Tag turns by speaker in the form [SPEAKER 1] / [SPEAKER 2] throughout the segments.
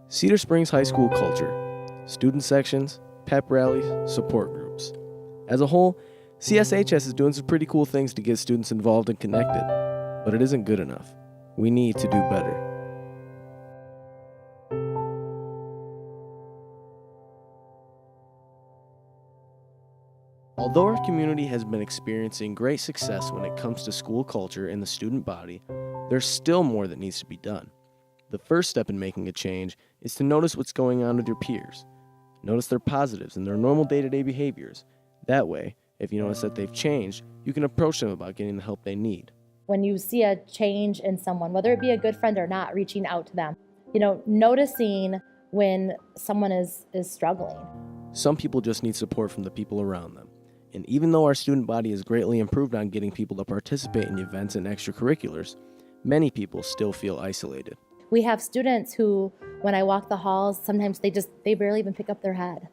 [SPEAKER 1] Cedar Springs High School culture, student sections, pep rallies, support groups. As a whole, CSHS is doing some pretty cool things to get students involved and connected, but it isn't good enough. We need to do better. Although our community has been experiencing great success when it comes to school culture and the student body, there's still more that needs to be done. The first step in making a change is to notice what's going on with your peers. Notice their positives and their normal day-to-day behaviors. That way, if you notice that they've changed, you can approach them about getting the help they need.
[SPEAKER 2] When you see a change in someone, whether it be a good friend or not, reaching out to them, noticing when someone is struggling.
[SPEAKER 1] Some people just need support from the people around them. And even though our student body has greatly improved on getting people to participate in events and extracurriculars, many people still feel isolated.
[SPEAKER 2] We have students who, when I walk the halls, sometimes they barely even pick up their head.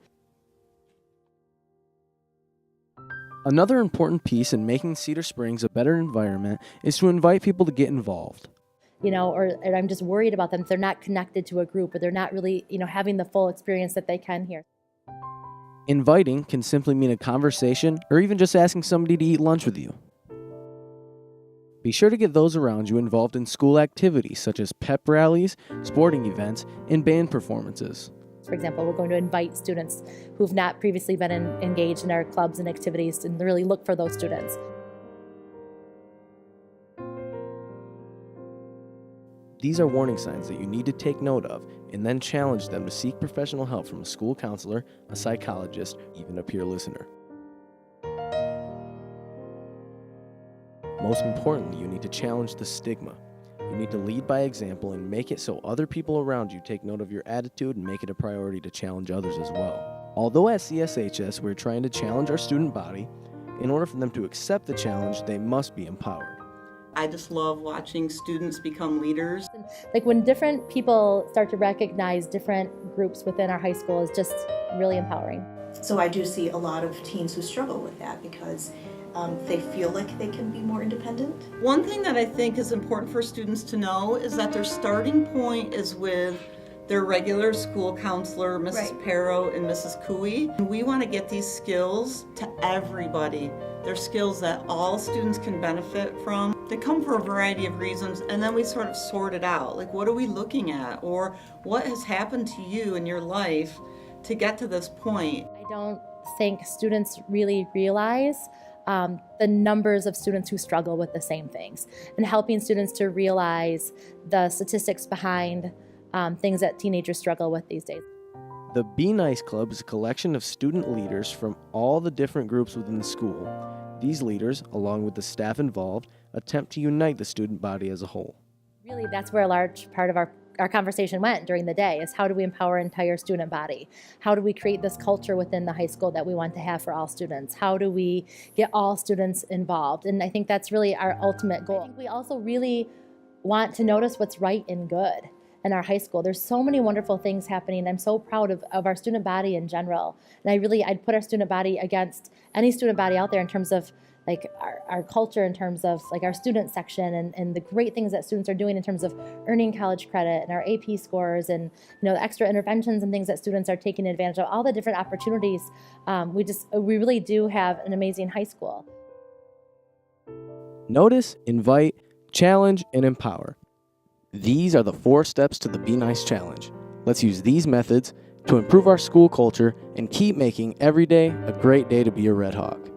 [SPEAKER 1] Another important piece in making Cedar Springs a better environment is to invite people to get involved.
[SPEAKER 2] Or I'm just worried about them if they're not connected to a group or they're not really, having the full experience that they can here.
[SPEAKER 1] Inviting can simply mean a conversation or even just asking somebody to eat lunch with you. Be sure to get those around you involved in school activities such as pep rallies, sporting events, and band performances.
[SPEAKER 2] For example, we're going to invite students who've not previously been engaged in our clubs and activities and really look for those students.
[SPEAKER 1] These are warning signs that you need to take note of and then challenge them to seek professional help from a school counselor, a psychologist, even a peer listener. Most importantly, you need to challenge the stigma. You need to lead by example and make it so other people around you take note of your attitude and make it a priority to challenge others as well. Although at CSHS we're trying to challenge our student body, in order for them to accept the challenge, they must be empowered.
[SPEAKER 3] I just love watching students become leaders.
[SPEAKER 2] Like when different people start to recognize different groups within our high school is just really empowering.
[SPEAKER 4] So I do see a lot of teens who struggle with that because they feel like they can be more independent.
[SPEAKER 3] One thing that I think is important for students to know is that their starting point is with their regular school counselor, Mrs.
[SPEAKER 4] Right.
[SPEAKER 3] Pero and Mrs. Cooey. We want to get these skills to everybody. They're skills that all students can benefit from. They come for a variety of reasons, and then we sort of sort it out. Like, what are we looking at? Or what has happened to you in your life to get to this point?
[SPEAKER 2] I don't think students really realize the numbers of students who struggle with the same things, and helping students to realize the statistics behind things that teenagers struggle with these days.
[SPEAKER 1] The Be Nice Club is a collection of student leaders from all the different groups within the school. These leaders, along with the staff involved, attempt to unite the student body as a whole.
[SPEAKER 2] Really, that's where a large part of our conversation went during the day, is how do we empower our entire student body? How do we create this culture within the high school that we want to have for all students? How do we get all students involved? And I think that's really our ultimate goal. I think we also really want to notice what's right and good in our high school. There's so many wonderful things happening. I'm so proud of our student body in general. And I'd put our student body against any student body out there in terms of like our culture, in terms of like our student section and the great things that students are doing in terms of earning college credit and our AP scores and the extra interventions and things that students are taking advantage of, all the different opportunities. We really do have an amazing high school.
[SPEAKER 1] Notice, invite, challenge, and empower. These are the 4 steps to the Be Nice Challenge. Let's use these methods to improve our school culture and keep making every day a great day to be a Red Hawk.